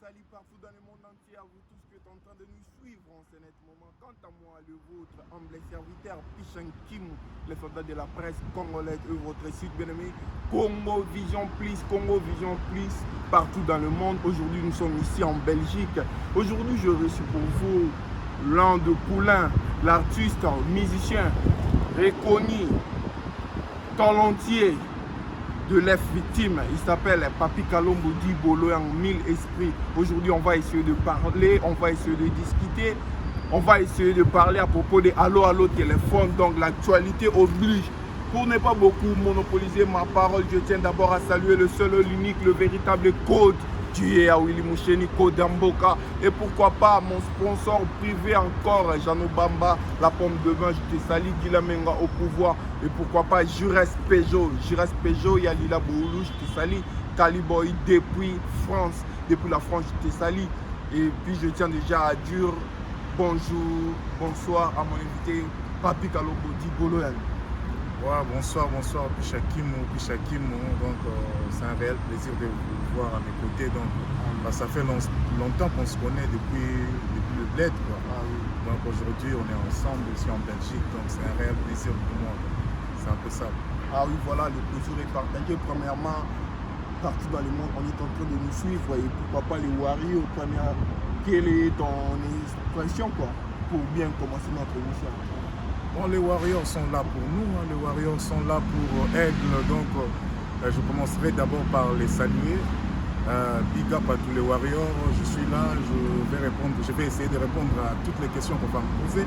salue partout dans le monde entier à vous tous qui êtes en train de nous suivre en ce net moment. Quant à moi, le vôtre, humble serviteur, Pichan Kim, les soldats de la presse congolaise et votre site bien-aimé, Congo Vision Plus, partout dans le monde. Aujourd'hui, nous sommes ici en Belgique. Aujourd'hui, je reçois pour vous l'un de Poulain, l'artiste, musicien, reconnu, talentier de l'EF victime. Il s'appelle Papi Kalombo Di Bolo en 1000 esprits. Aujourd'hui, on va essayer de parler, on va essayer de discuter, on va essayer de parler à propos de Allo téléphone. Donc l'actualité oblige. Pour ne pas beaucoup monopoliser ma parole, je tiens d'abord à saluer le seul, l'unique, le véritable code tu es à Willy Moucheni, Kodamboka. Et pourquoi pas mon sponsor privé encore, Jano Bamba, la pomme de vin, je te salue, Guilamenga au pouvoir. Et pourquoi pas Jures Peugeot, Yalila Boulou, je te salue, Caliboy depuis France, depuis la France, je te salue. Et puis je tiens déjà à dire bonjour, bonsoir à mon invité, Papi Kalombo Di Bolo. Ouais, bonsoir, Pichakimo. Donc, c'est un réel plaisir de vous voir à mes côtés. Donc, ça fait longtemps qu'on se connaît depuis le bled. Quoi. Ah, oui. Donc, aujourd'hui, on est ensemble ici en Belgique. Donc, c'est un réel plaisir pour moi. C'est un peu ça. Ah oui, voilà, le plaisir est partagé. Premièrement, partout dans le monde, on est en train de nous suivre. Et pourquoi pas les Warriors, quelle est ton expression quoi, pour bien commencer notre émission? Bon, les Warriors sont là pour nous, hein. Les Warriors sont là pour Aigle. Donc, je commencerai d'abord par les saluer. Big up à tous les Warriors. Je suis là, je vais essayer de répondre à toutes les questions qu'on va me poser.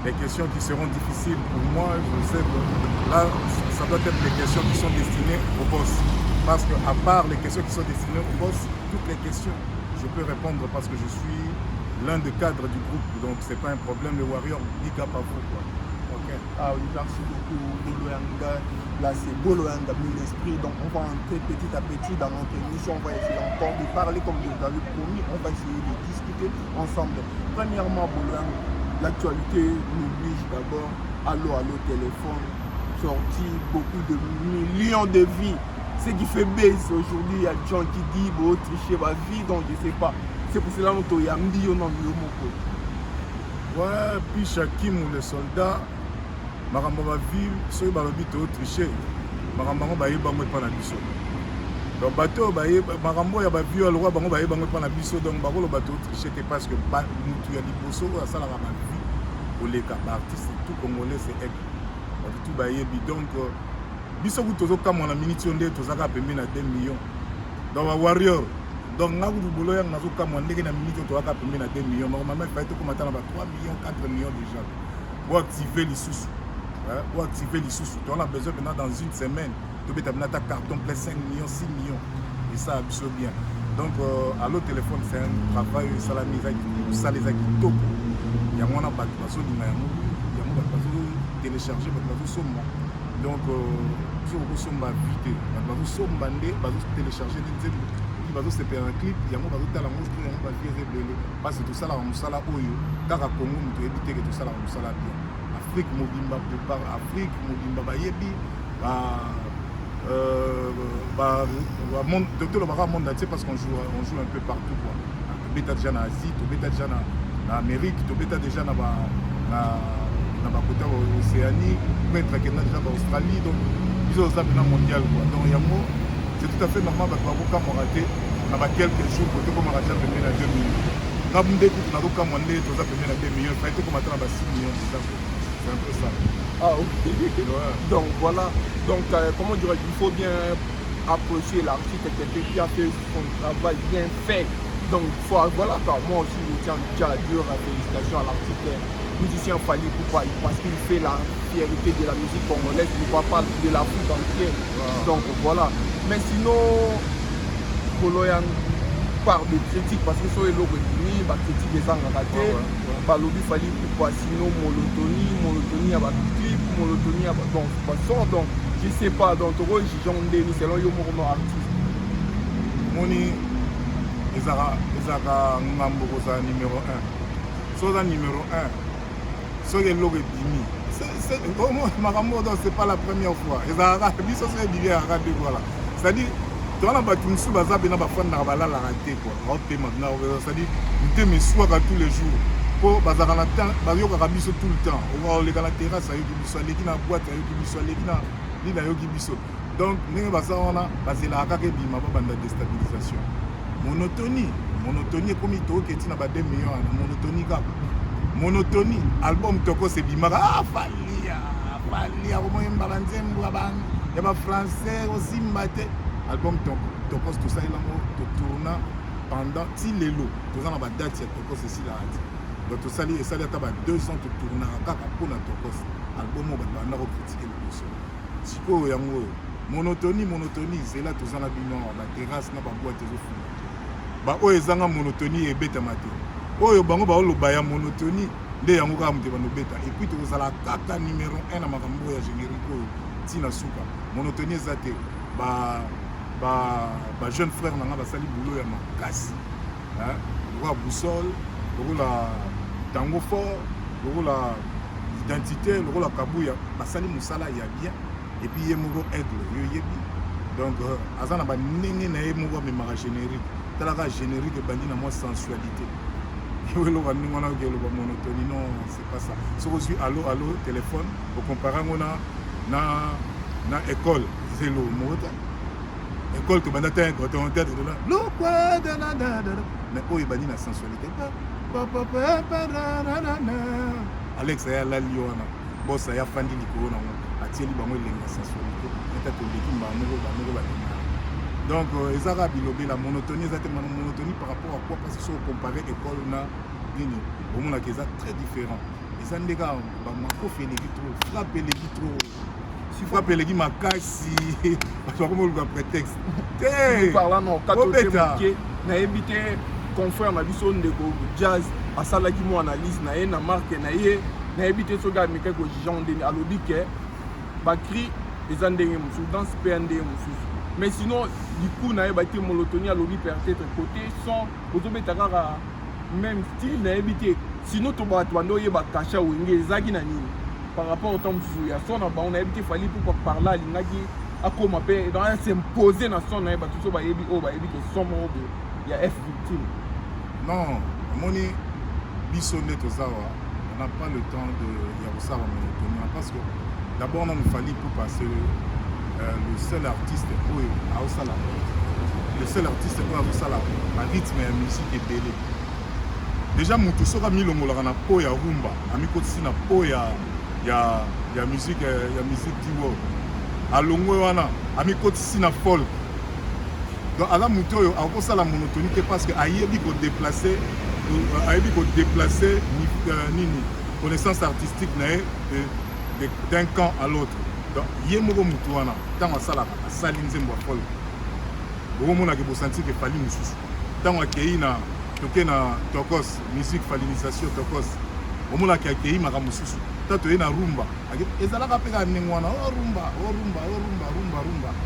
Les questions qui seront difficiles pour moi, je sais que là, ça doit être les questions qui sont destinées au boss. Parce qu'à part les questions qui sont destinées au boss, toutes les questions, je peux répondre parce que je suis l'un des cadres du groupe. Donc, c'est pas un problème, les Warriors. Big up à vous, quoi. Ah oui, merci beaucoup Boloyanga. Là c'est Boloyanga, l'esprit. Donc on va entrer petit à petit dans notre émission. On va essayer encore de parler comme je vous avais promis. On va essayer de discuter ensemble. Premièrement, Boloyanga, l'actualité nous oblige d'abord. Allo téléphone, sorti beaucoup de millions de vies. Ce qui fait baisse aujourd'hui, il y a des gens qui disent bon, tricher ma vie, donc je sais pas. C'est pour cela que y a un million de mots. Ouais, puis Shakim ou le soldat. Makambo ba vie soki balobi to tricher makambo baye bango epa na biso donc bato baye makambo ya ba vie ya loi bango baye bango epa na biso donc bakoloba to tricher te parce que mutu ya liboso oyo asalaka ba vie koleka ba artiste tout congolais c'est aigle tout bayebi donc biso kutu tozokamwa na miniti oyo nde tozalaka pembe na 2 millions donc ba warrior donc nga kutu bolo yango nazokamwa ndenge na miniti oyo tozalaka pembe na 2 millions makambo efaye tokomata na ba 3 millions 4 millions déjà pour activer les sous. Pour activer les sous, on a besoin maintenant dans une semaine de mettre ta carton plein 5 millions, 6 millions. Et ça absorbe bien. Donc, à l'autre téléphone, c'est un travail, ça la mise à ça les acquis top. Il y a moins de bateaux, il y a moins de bateaux téléchargés, de bateaux somme. Donc, sur le somme vite, bateaux somme bandé, bateaux téléchargés, bateaux c'est un clip, il y a moins de bateaux à la monstre, il y a moins de bateaux parce que tout ça, là, on s'en a eu. Car à Congo, on doit éviter que tout ça, là, on s'en a bien. Afrique mobimba prépare Afrique mobimba bayebi monde docteur le monde entier parce qu'on joue un peu partout quoi. Tobeta déjà en Asie, tobeta déjà en Amérique, tobeta déjà dans ba côté Océanie, peut-être que déjà en Australie donc ils ont ça dans mondial quoi. Donc il y a mot c'est tout à fait normal parce que quand on raté dans quelques jours côté comme on a déjà fait à 2 millions. Quand on dit qu'on a quand on est tout ça fait à 2 millions, fait comme à 6 millions déjà. C'est un peu ça. Ah ok. Ouais. Donc voilà. Donc comment dire, il faut bien approcher l'artiste quelqu'un qui a fait son travail bien fait. Donc voilà quoi. Moi aussi je tiens déjà à dire félicitations à l'artiste musicien Fally Ipupa parce qu'il fait la fierté de la musique congolaise, il ne pas de l'Afrique entière. Wow. Donc voilà. Mais sinon, Boloyan part de critiques parce que sur les logos la critique des gens ratés. Balobi Fally Ipupa sinon monotonie à clip, monotonie à donc façon donc je sais pas donc toi Jean Denis selon yo mon artiste. Moni ezara ngambo za numéro 1. Soza numéro 1. Soza logo bimi. C'est makambo donc c'est pas la première fois. Ezara biso c'est bien à radio voilà. C'est-à-dire tozana bato mosusu baza pena bafandaka balalaka te kua aopema na c'est-à-dire motema eswaka tous les jours mpo bazalaka na temps bayokaka biso tout le temps oleka na terrasse ayoki biso aleki na boite ayoki biso aleki na nini ayoki biso donc ndenge baza wana bazelaka kaka ebima babanda déstabilisation monotonie ekomi toyoki etina ba 2 millions wana monotonie kaka monotonie album tokos ebimaka falia komoyembaka nzembo ya bafrançais osimba te album tokos tosayelango totourna pendant ti lelo toza na badate ya tokos esilaka te donc tosali esali ata ba 2 ans totournaka kaka mpona tokos album oyo bato banda kokritike liboso sikoyo yango oyo monotonie zela toza na bino baterrasse na baboite ezofunga baoyo ezanga monotonie ebetama te oyo bango baoloba ya monotonie nde yango kaka moto banobeta epuis tokozala kaka numéro 1 na makambo oyo ya générique oyo ntina suka monotonie eza te jeune frère nanga basali boulot ya makasi lokola boussole lokola tango fort lokola identité lokola kabuya basali mosala ya bien epuis ye moko aigle yo yebi donc aza na bandenge na ye moko amemaka générique talaka générique ebandi na mwa sensualité eloka ndenge wana oki eloba monotonie non c'est pas ça soki ozwi allo téléphone okompare yango na école zelo mota école tobanda te tete tona lokwa mais oyo ebandi na sensualité alex aya alali wana bosa ya fandi likolo nango atieli bango elengi ya sensualité ata toleki bango balinga donc ezaka bilobela monotonie eza te monotonie par rapport à quoi parce que so comparer école na nini omonaka eza très différent eza ndeka bamakofi eleki trop frappe eleki trop si frappe eleki makasi bato bakomoluka prétexte te obeta nayebi te confrère na biso ndeko jazz asalaki mo analyse na ye na marke na ye nayebi te soki ameka kojija ndenge alobi ke bakri eza ndenge mosusu danse mpe ndenge mosusu mais sinon du coup nayebi te monotonie alobi peut-être côté son ozobeta kaka même style nayebi te sinon tobato bando oyeba kasha wenge ezaki na nini par rapport au temps mosusu ya son na bango nayebi te fali pourquoi parler alingaki akoma mpe donc s'imposer na son nayebi bato so bayebi oyo bayebi ke son moko ya f victime non omoni biso nde tozawa on n'a pas le temps ya kosala monotonie parce que d'abord on nous fallait pour passer le seul artiste oyo aosala le seul artiste oyo azosala barythme ya musique ebele déjà motu soki amilongolaka na po ya rumba amikotisi na po ya musique diwo alongwe wana amikotisi na folk donc aza motu oyo akosala monotonie te parce que ayebi kodeplace nini connaissance artistique na ye d'un camp à l'autre donc ye moko motu wana ntango asalaka asali nzembo ya folk okomonaka bosantir efali mosusu ntango akei na toke na tokos musique falinisation tokos omonaka akei makambo mosusu ta toye na rumba ezalaka mpe kaka ndenge wana rumba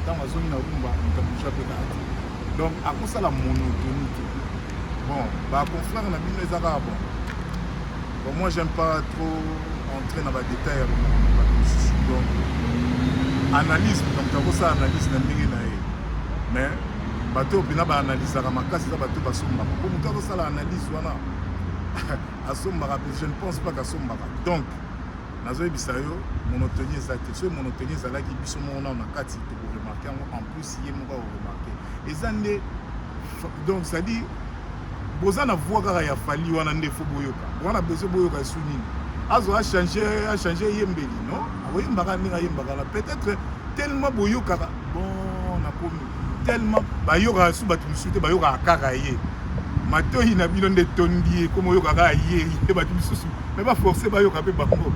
ntango azongi na rumba motabusha mpe kaka te donc akosala monotonie te bon baconfrère na bino eza kaka bon moi j'aime pas trop entrer dans les détails ya bato mosusu donc analyse donc takosala analyse na ndenge na ye mais bato oyo mpena baanalysaka makasi eza bato basombaka mpo moto akosala analyse wana asombaka pe je ne pense pas kasombaka donc nazoyebisa yo monotonie eza te soki monotonie ezalaki biso moko nao na kati tokoremarke yango en plus ye moko akoremarke eza nde donc c'est-à-dire boza na voix kaka ya fali wana nde fo boyoka wana besoin boyoka esu nini azo achange yembeli non akoyembaka ndenge ayembaka na peut-être tellement boyokaka bon nakomi tellement bayokaka su bato misusu te bayokaka kaka ye matoi na bino nde tondi ye komo oyokaka ye bato misusu me baforce bayoka mpe bango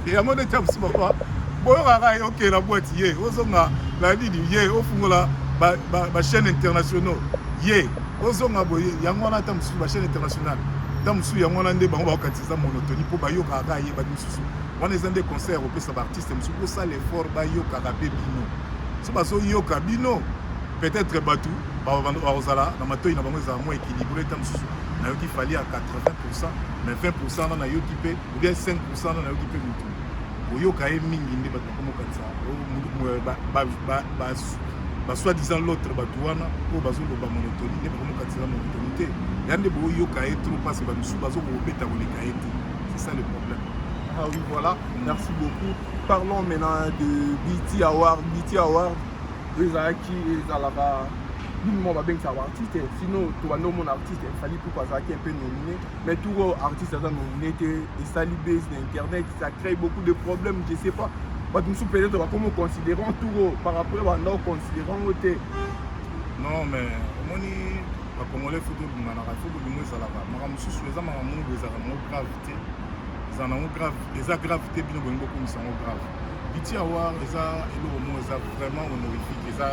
yango nde tia mosusu bakwa boyokaka ye okee na boite ye ozonga na nini ye ofungola bachaîne internationaux ye ozonga boye yango wana ata mosusu bachaîne internationale ta mosusu yango wana nde bango bakokatisa monotonie mpo bayokaka kaka ye bato mosusu wana eza nde concert opesa baartiste mosusu kosala effort bayokaka mpe bino so bazoyoka bino peut-être bato bakozala na matoi na bango ezala moins équilibré ta mosusu nayoki fali à 80% mais 20% na nayoki mpe ou bien 5% na nayoki mpe motu oyoka ye mingi nde bato bakomokatisa soi-disant l'autre bato wana oyo bazoloba monotonie nde bakomokatisa monotonie te ya nde boyoka ye trop parce bamisu bazokobeta koleka ye te. C'est ça le problème. Ah oui, voilà, merci beaucoup. Parlons maintenant de BT Award. BT Award, ezalaki ezalaka minimum babengisa artiste, sinon tobanda omona artiste efali mpo azalaki un peu nominé, mais tout artiste aza nominé te esali base na internet, ça crée beaucoup de problèmes, je sais pas. Bato mosusu peut-être bakomi oconsidérant tout par rapport banda oconsidérant ngo te. Non mais omoni bakongolais fo tobinganaka fo bolingo ezalaka makambo mosusu eza makambo mongo ezalaka nango grave te, eza nango grave, eza grave te bino bolingo okomisa yango grave. BT Award eza eloko moko eza vraiment honorifique, eza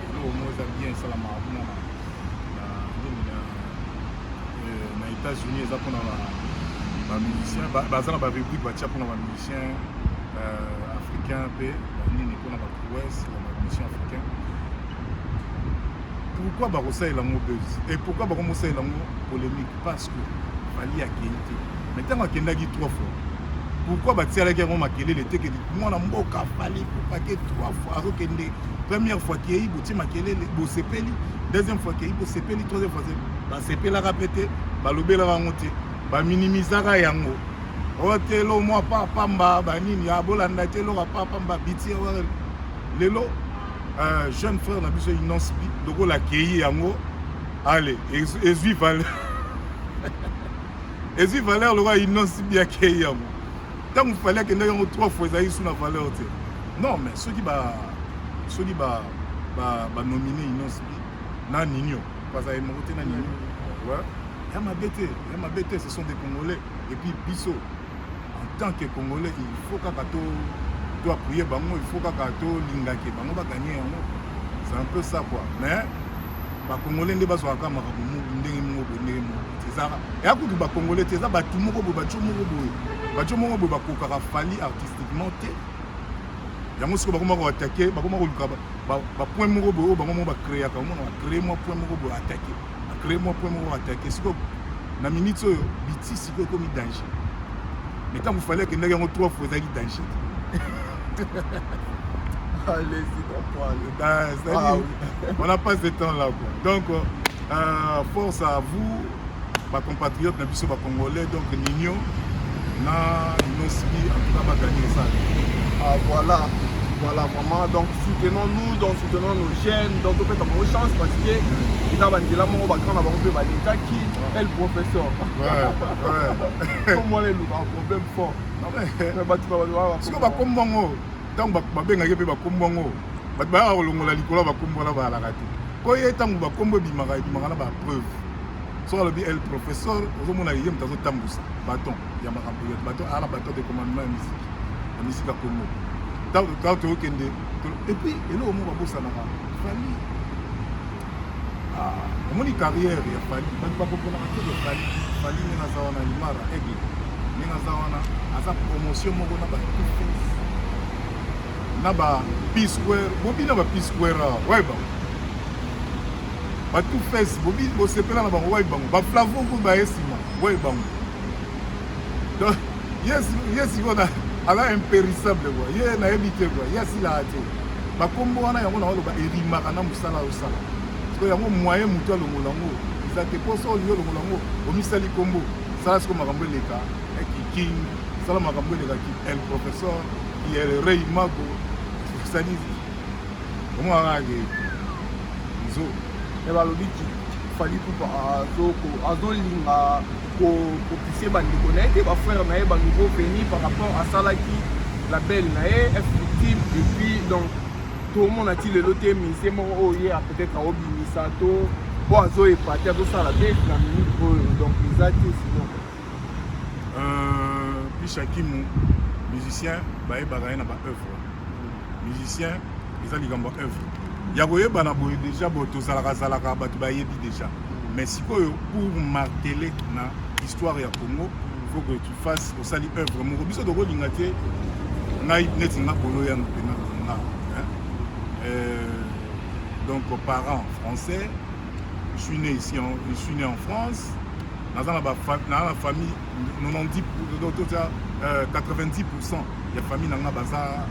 eloko moko eza bien esalamaka kuna na États-Unis, eza mpona bamusicien baza na barubrique batia mpona bamusicien africain mpe banini mpona baprouesse ya bamusicien africain. Pourquoi bakosalela yango buzz et pourquoi bakomosalela yango polémique? Parce que fali akei te, mais ntango akendaki 3 fois pourquoi batialaki yango makelele te kedi mwana mboka fali kopake 3 fois azokende première fois kei botie makelele bosepeli, deuxième fois kei bosepeli, troisième fois basepelaka mpe te balobelaka yango te baminimizaka yango oyo te elo mwa papamba banini abolanda te eloko papamba BT Award lelo jeune frère na biso Inosbi lokola kei yango ale ezwi valeur ezwi valeur lokola Inosbi akei yango ntango fali akendaki yango 3 fois ezalaki su na valeur te. Non mais soki banomine Inosbi na ninio bazali moko te na ninio ya mabe te, ce sont des Congolais et puis biso en tant que Congolais il faut kaka to appuyer bango, il faut kaka to lingake bango bagagner yango, c'est un peu ça quoi. Mais bakongolais nde bazwaka makambo ndenge moko ndenge moko ezaka ya kutu bakongolais te eza bato moko boye bato moko boye bakokaka fali artistiquement te yango siko bakoma koatake bakoma koluka bapoint moko boye oyo bango moko bacréaka omona bacrée mwa point moko boye atake bacrée mwa point moko atake siko na minute oyo biti siko ekomi danger, mais ntango fali akendaki yango 3 fois ezalaki danger. Allez, on n'a pas ce temps-là. Donc, force à vous, ma compatriote, na biso congolais, donc Nino, na Inosbi, en tout cas, va gagner ça. Ah, voilà, vraiment. Donc, soutenons-nous, donc soutenons nos jeunes, donc on peut avoir une chance parce que il a vendu la mort, on va romper l'État qui est le professeur. Ouais. Comme moi, il y a un problème fort. Parce que comme bon, tant que babengaki mpe bakombo yango bato bayaka kolongola likolo bakombo wana bayalaka te po ye ntango bakombo ebimaka na bapreuve soki alobi el professeur ozomona ye moto azotambusa baton ya makambo yote baton ala baton de commandement ya misika kongo ntango toyokende epuis eloko moko babosanaka fali omoni carrière ya fali bato bakoponaka te de fali ndenge aza wana limara aigle ndenge aza wana aza promotion moko na batufes na ba P-Square bobi na ba P-Square ouais ba tout face bobi bo sepela na bango ouais bango ba Flavo ko ba esima ouais bango donc yes wana ala impérissable quoi ye na ebité quoi yes la ate ba kombo wana yango na ba erimaka na musala osala parce que yango moyen mutu alongola ngo izate poso yo longola ngo omisali kombo sala siko makambo leka king sala makambo leka ki el professeur qui est le rey mago comment on a zo et balobi fali pour azolinga kopise bandeko na ye te bafrère na ye banouveau veni par rapport à salaki la belle na ye effective et puis donc tout le monde a-t-il lelo te mise moko oyo ye peut-être aobimisa to po azoepate azosala te na minute oyo donc eza te sinon puis chakimu musicien bayebaka ye na baœuvre musicien ils ont ligambo œuvre ya koyeba na boye déjà bo tozalaka bato bayebi déjà mais sikoyo pour marteler na histoire ya Congo il faut que tu fasses osali œuvre moko biso tokolinga te ngai neti nga bolo ya mpena nga donc parents français je suis né en France dans la famille 90% ya famille nanga baza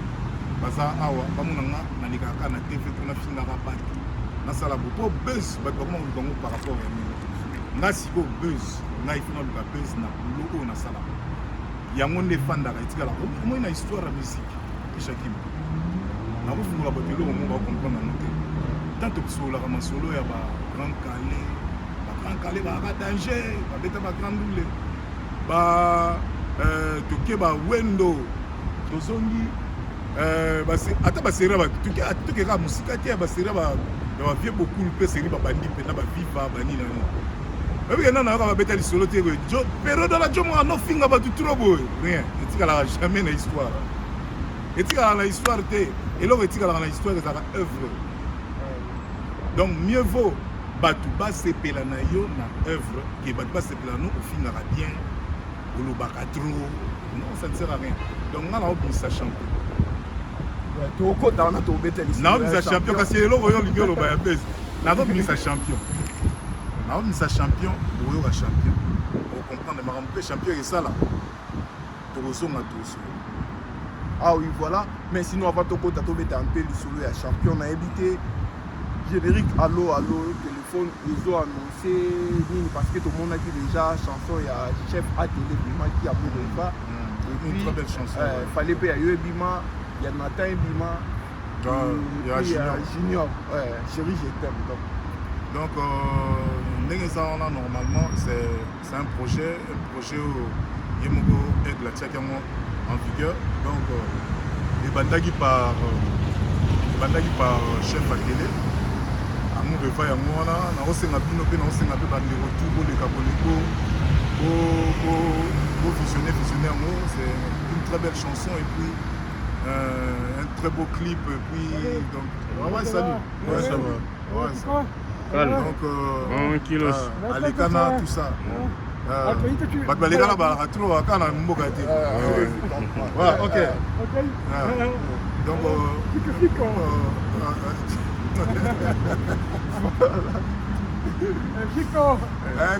baza awa bamonanga nalikaka na tv kuna fingaka bato nasala po buzz bato bakoma koluka ngo par rapport ya nini nga sikoyo buzz ngai fina luka buzz na bulo oyo nasala yango nde efandaka etikala omoi na histoire ya musique pishakim nakofungola bato eloko moko bakomprendre yango te tant tokisololaka masolo ya bagrand calais baka danger babeta bagrand dule toke bawendo tozongi ata baserie tokeka mosika te ya baserie ya bavie bokulu mpe serie babandi mpena baviva banini ebikenda nayoka babeta lisolo te periode ala jo moko nofinga bato tro boye rien etikalaka jamais na histoire etikalaka na histoire te eloko etikalaka na histoire ezalaka œuvre donc mieux vaut bato basepela na yo na œuvre ke bato basepela no ofingaka bien olobaka trop non ça ne sert à rien donc nga naobimisa champion naobimisa champion kasi eloko oyo olingi oloba ya bese nazobimisa champion naobimisa champion oyoka champion ocomprendre makambo mpe champion esala tokozonga toso. Ah oui, voilà. Mais sinon, avant de côté, tu as un peu le solo à champion. On a évité générique allô, téléphone, ils ont annoncé parce que tout le monde a dit déjà chanson, il y a chef à télé qui a mouru pas. Une très belle chanson. Il fallait payer à Bima, il y a Nathan Bima, il y a Junior. Chérie, je t'aime. Donc, normalement, c'est un projet où Yemogo aide la Tchakamo en vigueur. Donc, les bandagi par chef à télé. Amour de faille à moi, na osenga bino pe na osenga pe bande retour pour les cabolego pour fusionner en mots. C'est une très belle chanson et puis un très beau clip et puis donc ouais salut. Ouais ça va. Ouais ça. Donc kilos. Alekana tout ça. Balekana ba trop kana mboka te. Voilà, OK. Donc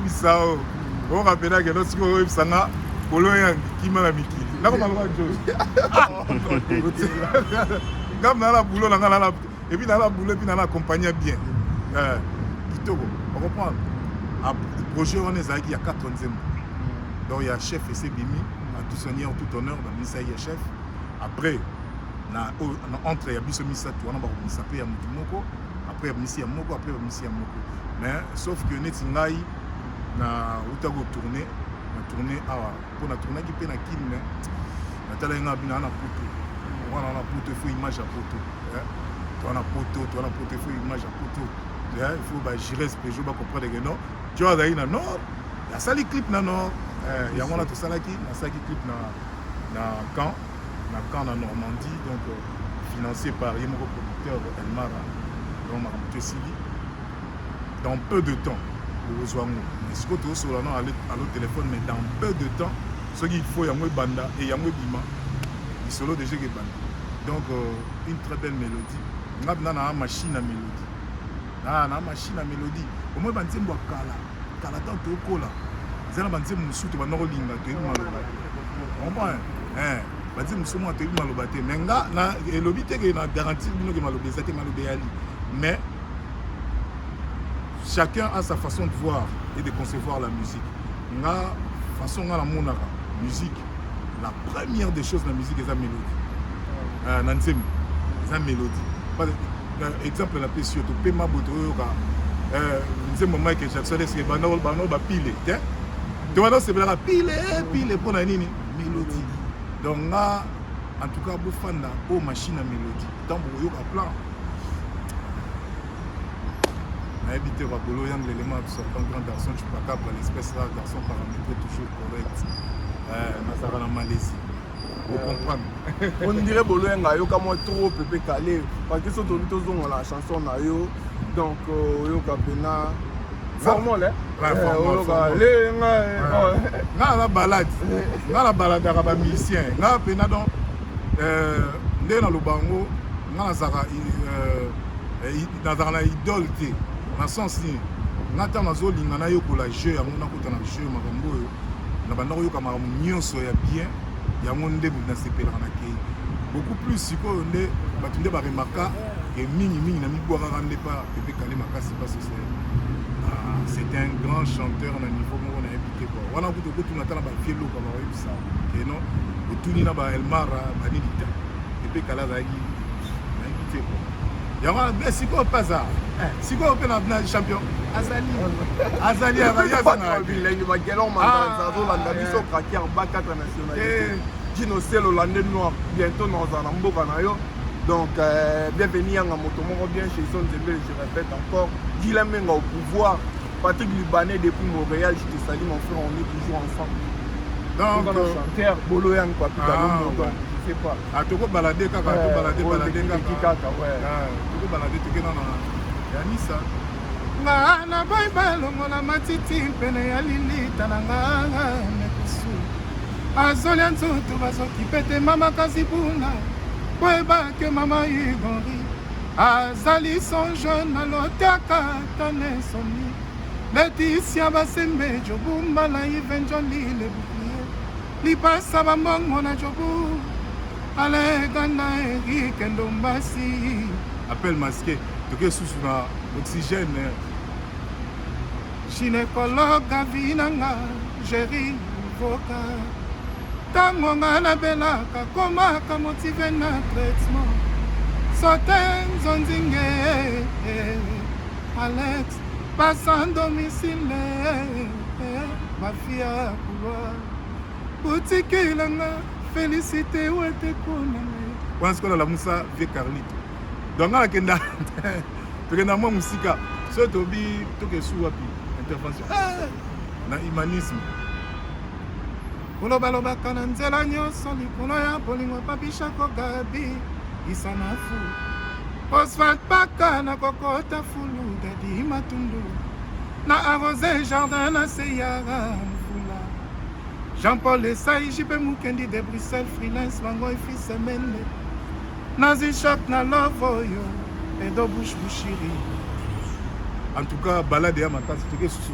bisao on rappelle que lorsque on sanga koloya kimala mikili nako malwa jo ngam na la boulot na la et puis na la boulot puis na la accompagner bien kitoko on comprend à projet on est à 4e donc il y a chef et c'est Bimi à tout seigneur tout honneur bah misa il y a chef après na entre ya biso misa tu wana ba komisa pe ya mutu moko après ya misi ya moko après ya misi ya moko mais sauf que neti ngai na utago tourner awa pour na tourner ki pe na kine na tala nga bina na poto wana na poto faut image à poto toi na poto faut image à poto il faut ba gérer ce jour ba comprendre que non tu vois na nord la sali clip na nord ya mona to salaki na sali clip na camp en Normandie, donc financé par Yemoko producteur Elmara, donc Maramouté Sili. Dans peu de temps, au Ozoamou, mais ce que tu as à l'autre téléphone, mais dans peu de temps, ce qu'il faut, il y a Banda et il y a Bima, il solo déjà qui Banda. Donc, une très belle mélodie. On a une machine à mélodie. Une machine à mélodie. Au moins, il y a une kala tant que cola. Il y a une moussou, tu vas nous relinga, tu es malheureux. On comprend, bati musomo ateli maloba te mais nga na elobi te ke na garantie bino ke maloba ezate maloba yali mais chacun a sa façon de voir et de concevoir la musique nga façon nga na monaka musique la première des choses na musique eza mélodie na nzembo eza mélodie exemple na pesi yo to pe maboto oyo ka nzembo Michael Jackson eske bano bapile te to wana osepelaka pile mpo na nini mélodie. Donc là, en tout cas, vous faites une machine à mélodie. Tant que vous avez un plan, vous avez évité l'élément de sortir un grand garçon, tu peux pas capable l'espèce là, garçon paramétré toujours correct. Dans la Malaisie. Vous comprenez? On dirait que vous avez trop peu calé. Parce que si vous avez la chanson, donc vous avez formol nga la balade à ba musicien nga pena donc ndé na lobango nga nazaka na idole te na sens ni nga ta nazolinga na yokola jeu yango nakota na jeu makambo oyo na banda koyoka makambo nyonso ya bien yango nde nasepelaka na kei beaucoup plus sikoyo nde bato nde baremarka ke mingi na mibwakaka nde pa Pepe Kale makasi parce que c'est un grand chanteur na niveau moko nayebi te quoi wana kutu okotuna ata na bavie loka baoyebisa keno otuni na baelmara banini te Pepe Kale azalaki nayebi te quoi yango sikoyo paza sikoyo mpe na champion azali bilenge bakelo mandanza azolanda biso kraki arba 4 nationalité Dino Sel Hollandais noir bientôt dans un mboka na yo donc bienvenue à moto moko bien chez Son Zembele je répète encore Guillaume Menga au pouvoir Patrick Libanais depuis Montréal je te salue mon frère on est toujours ensemble donc chanteur Bolo Yang Papi Kalombo je sais pas toko balader kaka to balader kaka ouais toko balader tokena na Yanissa nga na boy balongo na matiti pene ya lilita na nga mekusu azolia nzoto bazoki pete mama kasi puna koyebake mama igori azali son jeune alotaka tane somi Laetitia basembe jobu mbala ivenjoli le bouclier lipasa bambongo na jobu alegana Eric Ndombasi appel masqué toke susu na oxygène gynécologue vinanga Jerry Voka tango nga nabelaka komaka motive na traitement sote nzonzinge Alex passa domicile mafia couloir butikilanga félicité wete konanga wana sikoyo nalamusa vie Carlito donc nga nakenda tokenda mwa musika so tobi tokesu wapi intervention na humanisme kolobalobaka na nzela nyonso likolo ya bolingo papishako gabi isanafu osfalt paka na kokota fulu dadi matundu na arrose jardin na seyara mfula Jean-Paul Esai jipe mukendi de Bruxelles freelance bango efi semene nazi shop na love oyo edo bush bushiri en tout cas balade ya makasi toke susu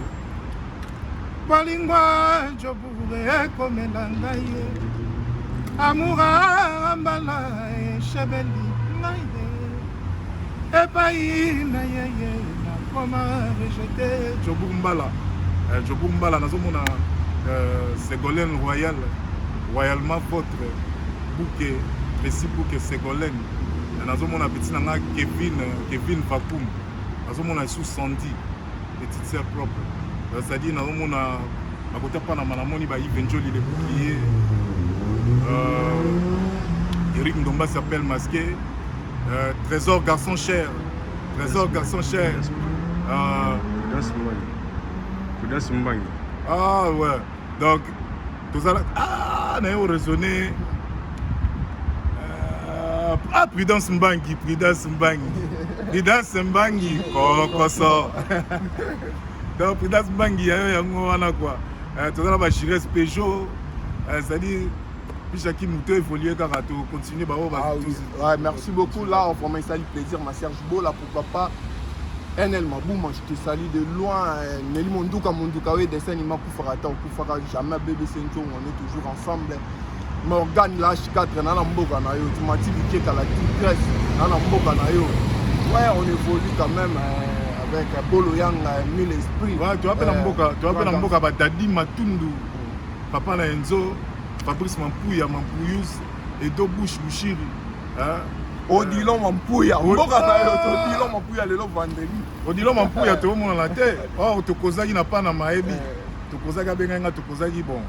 bolingwa jobure ekomela ngai ye amoura mbala eshebeli ngai ye epai na yeye nakoma rejete Jobour Mbala nazomona Ségolène royalement votre bouquet Messi bouquet Ségolène nazomona petit na nga Kevin Vakoum nazomona sous Sandy petite sœur propre c'est-à-dire nazomona akota pa na manamoni ba Ivenjoli le bouclier Eric Ndomba s'appelle masqué Trésor garçon cher Prudence Mbangi. Ah ouais donc tout ça na yo raisonner Prudence Mbangi kokoso donc Prudence Mbangi yayo yango wana quoi tozala ba Gires Peugeot c'est-à-dire Pichaki Mouto évoluer kaka to continuer ba ouais merci beaucoup là on vraiment ça du plaisir ma Serge Bola pourquoi pas NL Mabouma je te salue de loin Nelly Monduka ouais dessin il m'a pour jamais bébé Sencho on est toujours ensemble Morgan l'H4 na mboka na yo tu m'as dit que la tigresse na mboka na yo ouais on évolue quand même avec Bolo Yang mille esprit ouais tu appelles na mboka ba Dadi Matundu papa na Enzo Fabrice Mampouyouz et Do Bush Bushiri Odilon Mampouya mboka na yo Odilon Mampouya lelo vendredi Odilon Mampouya to mona la te oh tokozaki na pa na maebi tokozaki benga tokozaki bon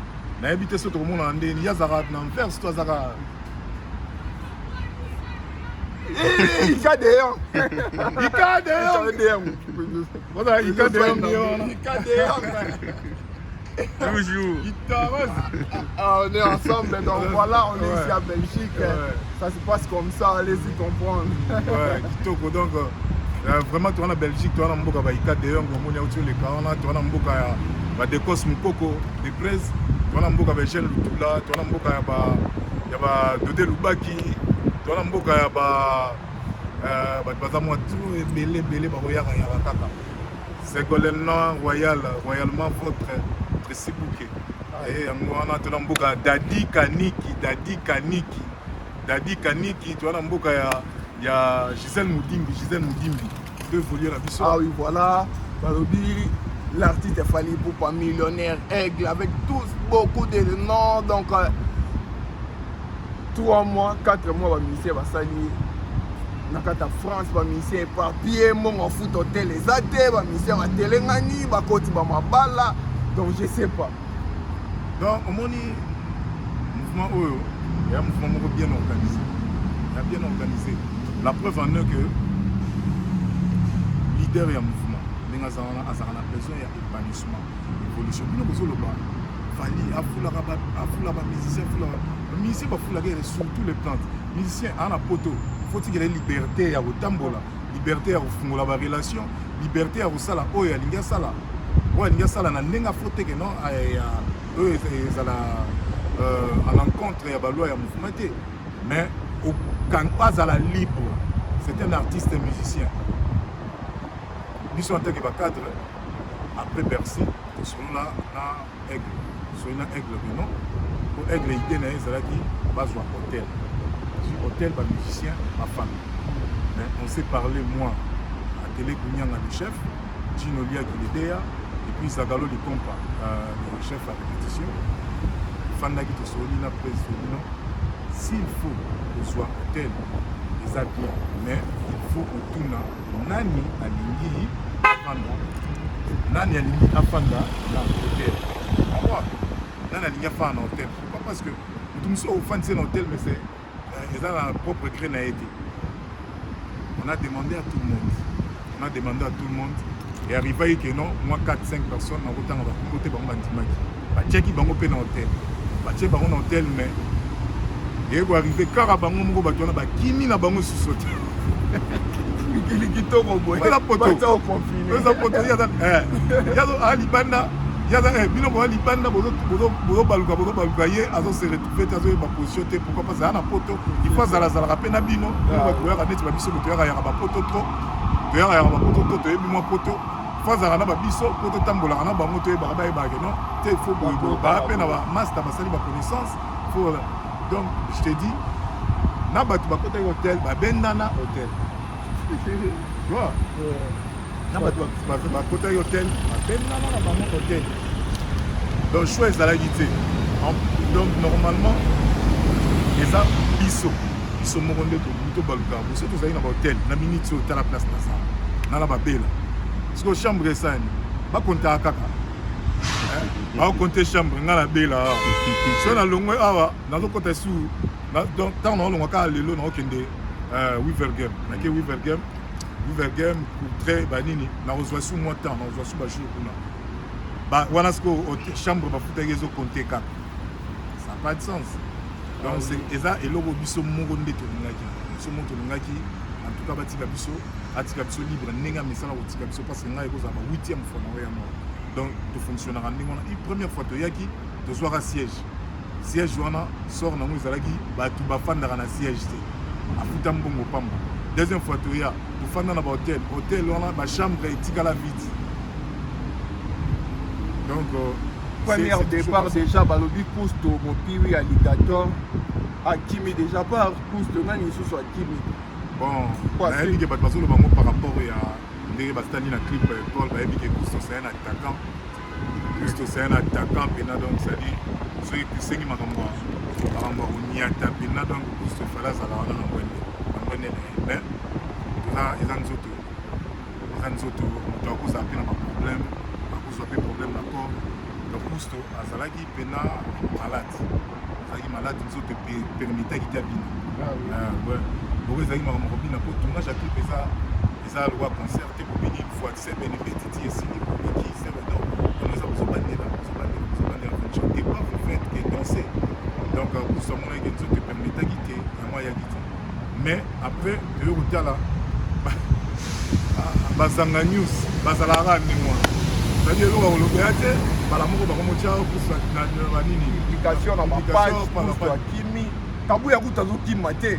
na ebité so to mona ndeni yazara na envers to azara Ikadeyon Toujours. On est ensemble, donc voilà, on est ici à Belgique. Ça se passe comme ça, allez-y comprendre. Ouais, kitoko donc vraiment tu es en Belgique, tu es en Mboka ba Ikadeyon, on est au le Kaona, tu es en Mboka ba Dekos Mukoko, de Presse, tu es en Mboka ba Gel Lutula, tu es en Mboka ba Dodé Lubaki, tu es en Mboka ba bazamwa tout belé ba royaka ya kaka. Ségolène royalement votre Tracy Bouquet. Et on a Dadi Kaniki. Dadi Kaniki tu wana mboka ya Gisèle Moudimbi deux voliers la biso. Ah oui, voilà. Balobi, l'artiste est fallu pour pas millionnaire, aigle, avec tous beaucoup de noms. Donc, 3 mois, 4 mois, le ministère va s'allier. Dans la France, le ministère est papier, mon foot hôtel, les athées, le ministère va télégani, va côté va mabala. Donc, je sais pas. Donc, au moins, mouvement Oyo, il y a un mouvement bien organisé. Il y a bien organisé. La preuve en est que leader et mouvement, il y a besoin d'épanouissement, d'évolution. Nous avons besoin de musicien, le musicien va sur tous les plans. Le musicien a un poteau. Il faut qu'il y ait liberté à Otambola, liberté à faire la relation, liberté à faire la oya, l'inga sala. Ouais, l'inga sala na nenga faute que non, eux ils à l'encontre de la loi et mouvement. Mais quand pas à la libre, c'est un artiste et musicien. Nous sommes en tant que cadre, après Bercy, nous sommes là, Aigle. Nous sommes là, Aigle, non? Pour Aigle, l'idée c'est là qui va jouer hôtel. Hôtel, bah, musicien, ma femme. Mais on s'est parlé, moi, à Télé Kounyanga, le chef, Gino Lia qui l'était, et puis Zagalo de Compa, le chef à répétition. Fanda qui te souligne après, s'il faut que ce soit hôtel, les habits, mais il faut que tout nani alingi afanda, nani alingi afanda dans l'hôtel. Nani alingi afanda dans l'hôtel. Pourquoi? Parce que nous sommes au fan de l'hôtel, mais c'est ils ont leur propre crénaïté. On a demandé à tout le monde. Et arrivé que non, moi 4-5 personnes, on va côté de Bandimaki. Bah check bango pe dans hôtel. Bah check bango dans hôtel mais et pour arriver car bango moko ba tona ba kimi na bango sous Il est kitoko boy. La poto. Pas au confiné. La poto ya do ali banda. Ya da bino ko ali banda bozo baluka ye azo se retrouver azo ba position te pourquoi pas ça na poto. Il faut zala rappeler na bino. Ba ko ya net ba biso to ya ba poto trop. To ya ba poto to yebi mo poto. Fazala na biso pour tambola na bango to ba ba non te faut ba peine ba master ba sali ba connaissance faut donc je te dis na ba tu ba côté hôtel ba bendana hôtel tu vois na ba tu ba côté hôtel ba bendana na bango hôtel donc choix ça la guité donc normalement et ça biso mo ronde to baluka biso to zali na hôtel na minute to la place na ça na la ba bela. Parce que chambre est ça, pas compter à caca. Pas compter chambre, on a la belle là. Si on a le moins, dans le côté sous, donc tant on a le cas le lot, on a aucun des Weavergame. On a que Weavergame très banini. On a reçu sous moins temps, on a reçu sous bâché pour nous. Bah, voilà ce que chambre va foutre les autres compter caca. Ça n'a pas de sens. Donc c'est ça et l'eau biso moronde de Tolingaki. Biso Tolingaki. En tout cas, batika biso libre nenga misala batika biso parce que nga eko za ba 8e fois na ya mort. Donc to fonctionnera ndingo na première fois to yaki to soir à siège wana sort na mo ezalaki ba tu ba fandaka na siège te afuta mbongo pamba. Deuxième fois to ya to fanda na ba hôtel wana ba chambre etikala vide. Donc premier départ déjà balobi pousse to mopiwi alligator akimi déjà par pousse to nani sous akimi. Bon, par rapport à des bastani na clip Paul, Gusto c'est un attaquant. Gusto c'est un attaquant, donc ça dit ceux qui singent ma combat. Par rapport au Niata, donc Gusto fallait ça là dans le mais là ils ont auto donc ça a un problème, à cause de problème d'accord. Donc Gusto azalaki pena malade, nous autres permettait qu'il y a bien. Vous avez un tournage à clip et ça le roi concert et pour venir une fois c'est bénéfice ici pour qui c'est donc nous avons banné chanter pas vous faites que danser donc pour ce moment il te permet de quitter moi il y a dit mais après de retour là bazanga news bazalara ni moi c'est-à-dire le lobbyate bala moko ba komo tia pour ça na nini publication na page pour Kimi tabu ya kutazo kimate.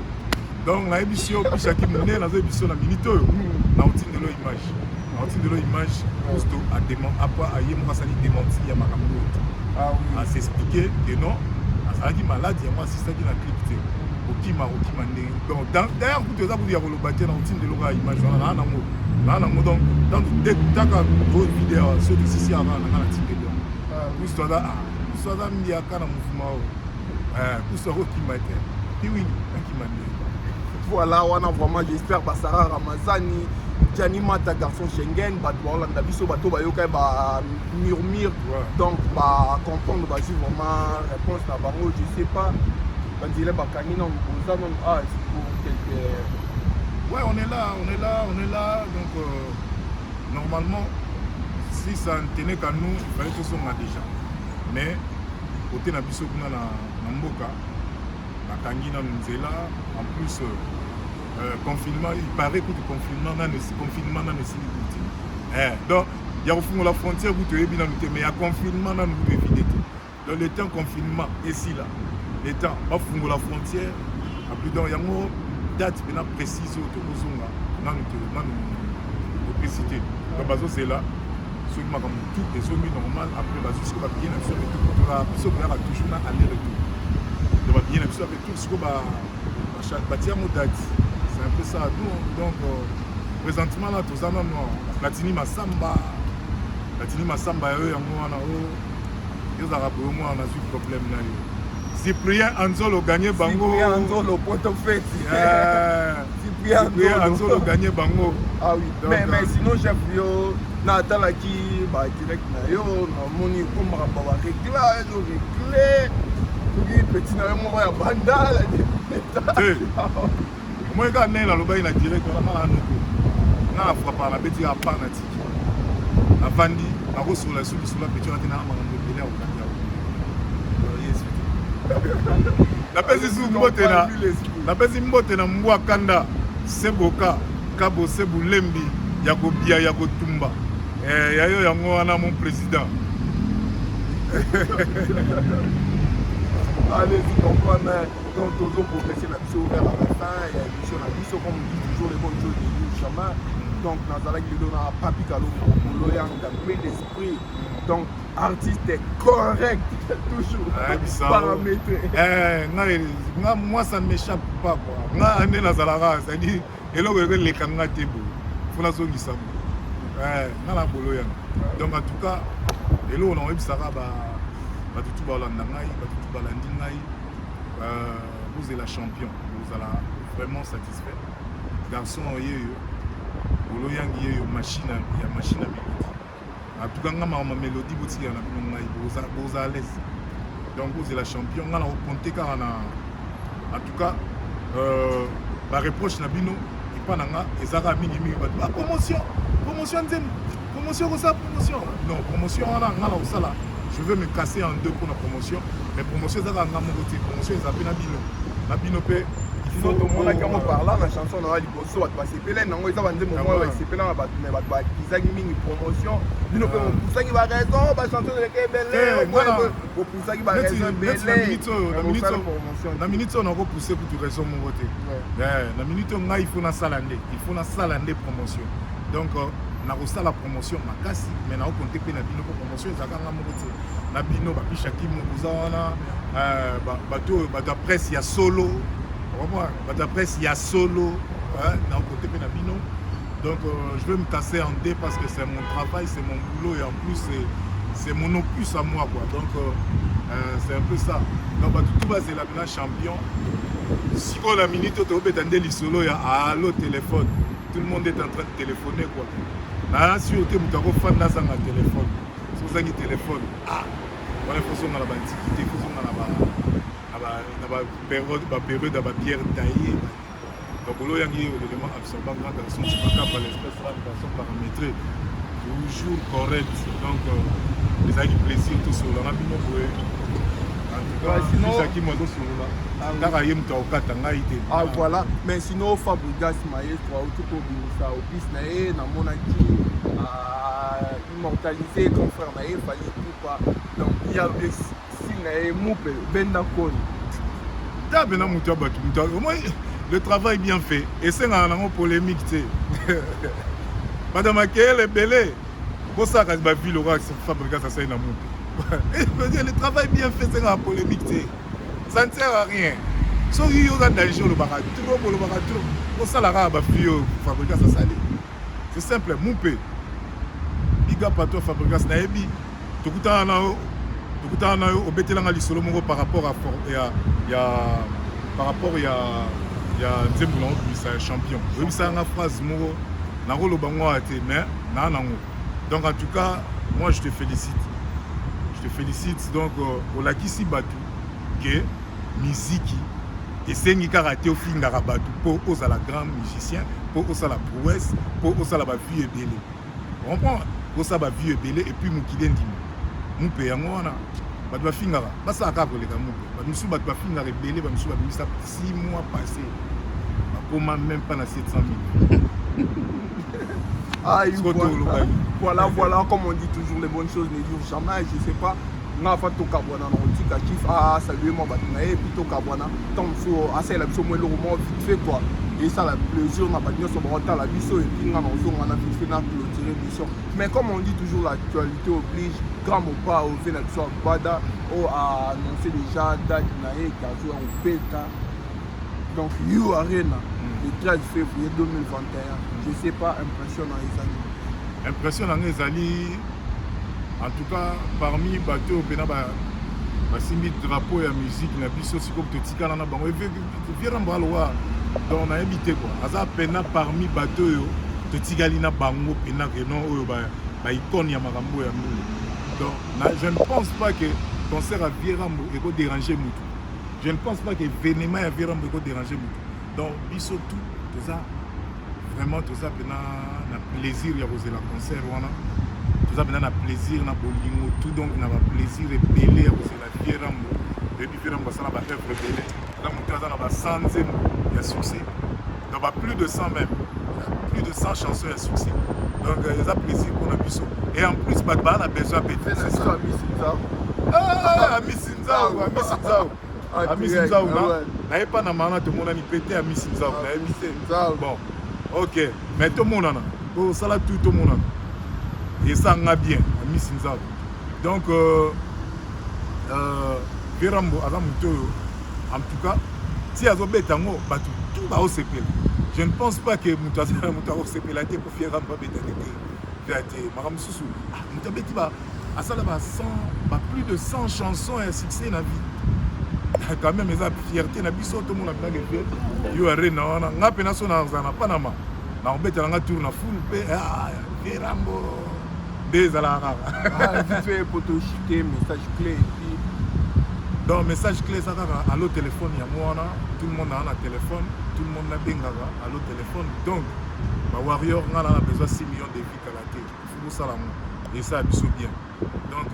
Donc la émission Pichaki Mouné, la émission la minute, na outil de l'image. Na outil de l'image, Gusto a démenti, après Aïe Mourassani démenti à Makambo. À s'expliquer que non, à ça dit malade, il y a moi assisté qui n'a clip. okima ndenge donc d'ailleurs kutu eza kutu ya koloba te na kotindeloka ya image wana naa nango donc taka video soki sisi aka nanga na tindeli yango kusu aza mbiaka na mouvement oyo kusu akokima te piwini akima ndenge voilà wana vraiment j'espère Basara Ramazani Gianni Mata garçon Schengen bato baolanda biso bato bayoka murmure donc comprendre basi vraiment réponse na bango je sais pas bandile bakangi na mboza non c'est pour quelque ouais on est là donc normalement si ça ne tenait qu'à nous il fallait que ce soit déjà mais côté na biso kuna na mboka bakangi na nzela en plus confinement il paraît que le confinement n'a ne sili donc il y a au fond la frontière vous devez bien noter mais il y a confinement dans nous éviter donc le temps confinement ici là le temps pas fond la frontière à plus dans il y a une date bien précise au tozonga nous préciser donc bazo c'est là ceux qui m'a comme tout est semi normal après bazo ce que va bien sur le tout pour la ce qui a toujours aller retour donc va bien sur avec tout ce que va chaque bâtiment date. C'est un peu ça. Nous, donc, présentement, là, tout ça, Latini Massamba, eux, ils ont eu problème. Cyprien Anzolo gagné Bango. Cyprien Anzolo, point fait. Cyprien Anzolo gagné Bango. Ah oui, donc, mais sinon, chef, yo, Natala qui, direct, yo, moni, comme on va régler. Petit na mo ya banda la moi quand né la loba ina direct on a noko na frappa na beti ya pa na tiki avandi na ko sur la petit on a na makambo belé au yes la pesi su mbotena la pesi mbotena mbwa kanda seboka kabo sebulembi ya ko bia ya ko tumba ya yo yango wana mon président. Allez-y comprendre donc toujours progresser la mission vers la fin et la mission la mission comme on dit toujours les bonnes choses du chemin donc dans la qui donne à Papi Kalongo loyal d'après l'esprit donc artiste est correct toujours paramétré moi ça ne m'échappe pas quoi nga ane na zalaka ça dit eloko que les kanga tebo fona so ngisamu nga la boloya donc en tout cas elo on a ebisaka tout balanda ngai tout balandi ngai vous êtes la champion vous allez vraiment satisfait garçon yeyo bolo yangi yeyo machine à mélodie en tout cas ngama ma mélodie boti ya na bino ngai vous à l'aise donc vous êtes la champion ngala compter car en tout cas la reproche na bino et pas nanga ezaka mingi ba promotion nzem promotion ko ça promotion non promotion ngala osala. Je veux me casser en deux pour la promotion. Mais promotion, c'est la promotion, c'est la bino pe. Il faut tout le monde qui en parle la chanson on a dit que ça va passer plein non ils vont dire moi c'est plein mais va ils ont mis une promotion bino pe pour ça qui va raison va chanter de belle pour ça qui va raison belle la minute on a repoussé pour tout raison mon côté la minute on a il faut na salande promotion donc na kosa la promotion makasi mais na okonte pe na bino promotion ezaka ngamo kote na bino ba bishaki mukuza wana bato presse ya solo vraiment bato presse ya solo na okonte pe na bino donc je veux me casser en deux parce que c'est mon travail c'est mon boulot et en plus c'est mon opus à moi quoi donc c'est un peu ça donc bato tout bas c'est la champion si on la minute to betande li solo ya allo téléphone tout le monde est en train de téléphoner quoi. Ah, si vous êtes fan dans un téléphone, si vous avez un téléphone, on est forcément dans la antiquité, dans la période de la pierre taillée. Donc, il y a un élément absorbant dans la son par l'espèce de la façon paramétrée, toujours correct. Donc, les amis plaisir tout sur la ramine. Ah voilà, mais sinon Fabregas Maestro ça au bis nae na monaki immortalisé comme frère nae fallait tout pas donc il y a des signes moupe benda kon da bena muta batu au moins le travail bien fait et c'est un polémique tu madame Akele belé pour ça quand ba ville aura Fabregas ça na moupe le travail bien fait c'est un polémique ça ne sert à rien soki yo oza danger olobaka trop olobaka trop osalaka bafille oyo Fabregas asali. C'est simple, Moupe big up à toi Fabregas nayebi tokutana na yo obetelanga lisolo moko par rapport à nzembo na obimisa champion oyebisanga phrase moko nakoloba ngo te mais naa nango. Donc en tout cas moi je te félicite donc olakisi bato ke miziki esengi kaka te ofingaka bato mpo ozala grand musicien mpo osala prouesse mpo osala bavie ebele comprendre osala bavie ebele et puis mokili endima Moupe yango wana bato bafingaka basala kaka koleka Moupe bato mosusu bato bafingaka ebele bamosusu babimisa 6 mois passé bakoma même pas na 700 000. Ah, voilà, comme on dit toujours, les bonnes choses ne durent jamais. Je sais pas, on a fait tout Kabwana, on dit qu'à saluer mon bâtiment, et puis tout Kabwana, tant que c'est la mission, le roman vite fait quoi. Et ça, le plaisir, on a pas dit sur mon temps, la mission, et puis on a vite fait dans clôturer mission. Mais comme on dit toujours, l'actualité oblige, grand ou pas, au fait, la Bada, a annoncé déjà date, qui a joué en bêta. Donc, You Arena. Le 13 février 2021, je ne sais pas, impressionnant Ezali. Impressionnant Ezali, en tout cas, parmi bateau, basimbi drapeau et la musique, la biso siko totika na bango viramba loa donc on a invité quoi. Aza pena parmi bateau yo totikali na bango pena renon oyo ba icône ya makambo ya mulu. Donc je ne pense pas que concert à Virambo eko déranger mutu. Je ne pense pas que événement à Virambo eko déranger mutu. Donc, biso tout ça, vraiment tout ça, na plaisir ya poser la concert, tout ça, na plaisir na bolingo, tout donc na plaisir et belé à poser la Virambo, et puis Virambo ça na ba œuvre belé, là mon cas na ba 100 il y a succès, donc plus de 100 même, plus de 100 chansons il y a succès, donc il y a plaisir pour la biso, et en plus bah on a besoin de péter, c'est ça, Ami Sinzao. Amisinzao na pas na mana tout le monde a pété à Amisinzao bon ok mais tout le monde a pour ça là tout le monde et ça va bien Amisinzao donc Virambo Azamuto en tout cas si azo betango batu tout va au CPL je ne pense pas que mutaza au CPL a été pour faire un peu bétané maram susu mutabeti ba asala ba 100 plus de 100 chansons et succès na vie. Quand même, les fierté, na biso tout le monde a bien fait. Yo arena wana ngape na sona zana panama. Na obeta nga tour na full pe Virambo des ala rara. Vite fait pour te chuter message clé et puis donc message clé ça à l'autre téléphone ya moi tout le monde a un téléphone, tout le monde a bengara à l'autre téléphone. Donc ma warrior nga a besoin 6 millions de vies à la tête. Faut ça là et ça biso bien. Donc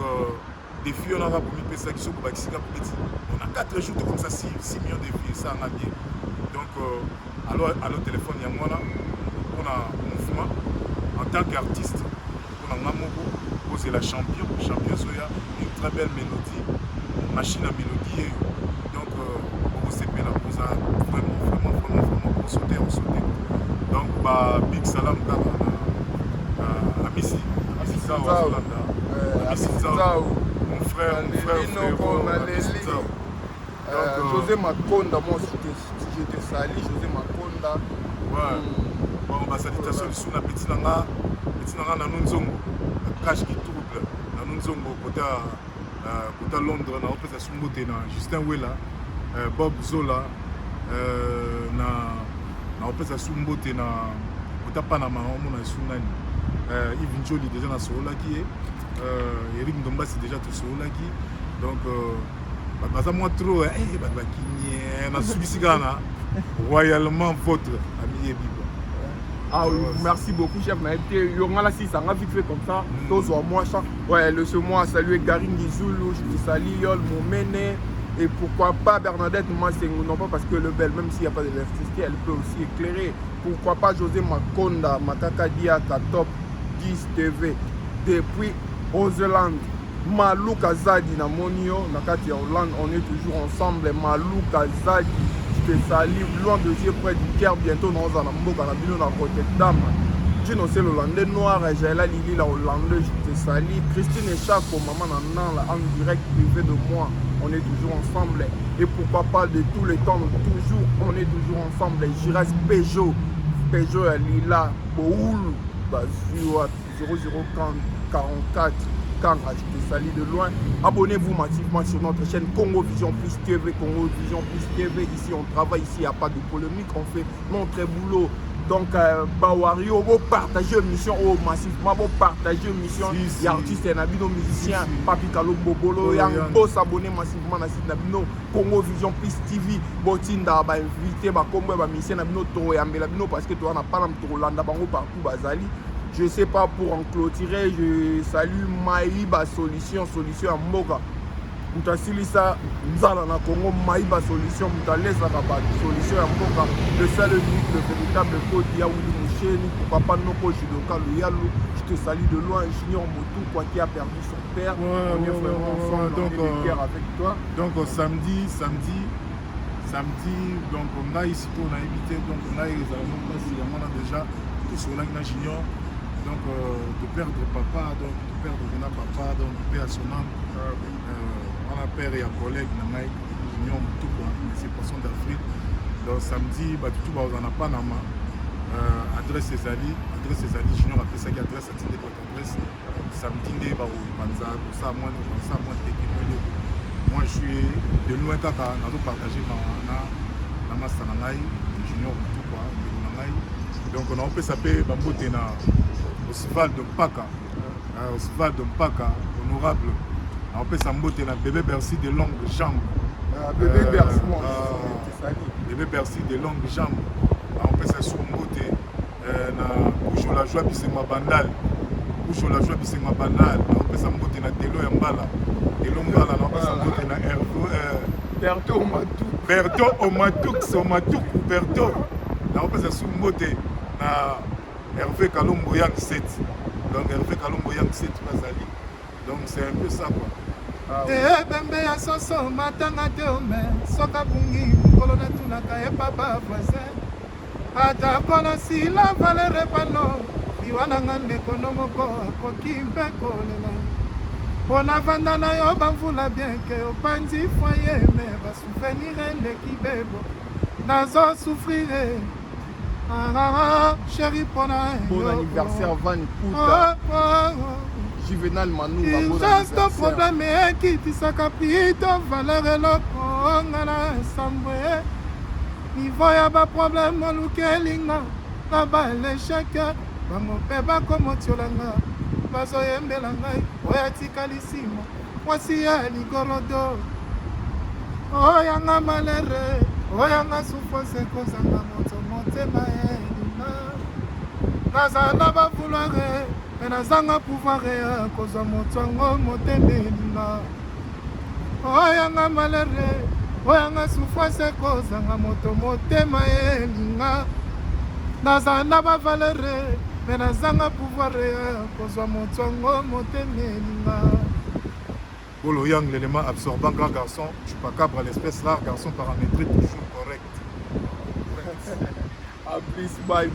des filles on aura pour mi pesa qui sont pour Baxika petit. On a 4 jours comme ça 6 millions de filles ça on a bien. Donc alors téléphone il y a moi là on a mouvement en tant qu'artiste on a Mamoko poser la champion Soya une très belle mélodie machine à mélodie donc on s'est fait la pose vraiment pour sauter donc bah big salam à Missy mon frère, José Makonda, moi si j'étais sali, José Makonda. Ouais. Bon, ma salutation sur la petite nanga Nanunzongo, cache qui trouble, Nanunzongo, côté Londres, na opéra Sumbote, na Justin Wella, Bob Zola, na opéra Sumbote, na côté Panama, on a Sunani, Yves Njoli déjà na Solaki. Eric Ndomba c'est déjà tout sur là qui donc bah moi trop bah qui n'a subi gana royalement votre ami Bibo. Ah oui, merci beaucoup chef na été yonga si ça a vite fait comme ça tous au moi ça ouais le ce mois saluer Garingi Zulu je te salue Yol Momene et pourquoi pas Bernadette moi c'est non pas parce que le bel même s'il n'y a pas d'électricité elle peut aussi éclairer pourquoi pas José Makonda Makaka Diaka Top 10 TV depuis Ozeland, Malouk Azadi na Monio, Nakati Hollande, on est toujours ensemble. Malouk Azadi, je te salue, loin de Dieu, près du Caire, bientôt dans un Amboka, dans la côté d'âme. Tu sais, le Hollandais noir, j'ai là, Lili, la Hollandaise, je te Sali, Christine et Chaco, maman Nanan, là, en direct privé de moi. On est toujours ensemble. Et pourquoi pas de tous les temps, toujours, on est toujours ensemble. Giras Peugeot, Peugeot Lila, Boul, 0044. Quand je te salue de loin, abonnez-vous massivement sur notre chaîne Congo Vision Plus TV, Congo Vision Plus TV. Ici on travaille, ici il n'y a pas de polémique, on fait notre boulot. Donc, Bawario, vous partagez une mission massivement, vous partagez une mission. Il y a artistes et nabino musiciens, Papi Kalombo Bolo, il y a un beau s'abonner massivement à site nabino Congo Vision Plus TV. Botinda va inviter, va combo, va mission nabino Toro et Ambelabino parce que toi on a pas l'Amtoro Landa Bango partout, Bazali. Je ne sais pas, pour en clôturer, je salue Maïba Solution à Moga. Mutasilisa Nzala na Congo, Maïba Solution, Mutalesa Rabat, Solution à Moga. Le seul unique, le véritable code, Yaouli Moucheni, Papa Noko Judoka, le Yalou. Je te salue de loin, Junior Motou, quoi qui a perdu son père. On est vraiment ensemble, on est de cœur avec toi. Donc samedi, donc on a ici, on a évité, donc on a déjà tout sur l'Agna Junior. Donc de perdre papa, donc de perdre Rena papa, donc de perdre son âme. On a père et un collègue, Namaï, Junior Moutou, c'est poisson d'Afrique. Donc samedi, tout on n'a pas nama. Adresse Césali, Junior a fait ça qui adresse à Tindé votre adresse. Samedi, moi je suis de loin kaka, on a partagé dans ma Sanangaï, Junior Moutou, donc on a fait s'appeler Bambote na Osvaldo Mpaka, honorable. On peut s'emboter na bébé Bercy de longues jambes. Bébé Bercy, bébé Bercy de longues jambes. On peut s'emboter na Boucho la joie bisenga bandal. On peut s'emboter na Delo Yambala. On peut s'emboter na Berto Omatouk. On peut s'emboter na Hervé Kalombo Yang 7. Donc Hervé Kalombo Yang 7 Bazali. Donc c'est un peu ça quoi. Bembe ya soso matanga te ome soka bungi mukolo na tunaka e papa voisin ata kola sila valere pano iwana ngande kono moko akoki mpe kolela pona vanda na yo bamvula bien ke opandi foyer me basouvenir eleki bebo nazo souffrire chéri pona bon anniversaire Van Kuta Juvenal Manou, bon anniversaire. Problème est qui tisaka pito valeur eloko ngana sambwe niveau ya ba problème lukelinga na ba l'échec bango pe bakomotiolanga bazoyembela ngai oya tikalisimo mwasi ya ligorodo oyanga malere oyanga souffrance kozanga moto motema elina nazala bavouloire me nazanga pouvoir ya kozwa moto yango motema elinga oyanga malere oyanga souffrance kozanga moto motema elinga nazala bavalere me nazanga pouvoir ya kozwa moto yango motema elinga. Polo Yang, l'élément absorbant, grand garçon, Chupacabra, l'espèce rare, garçon paramétré, toujours correct. A plus, bye.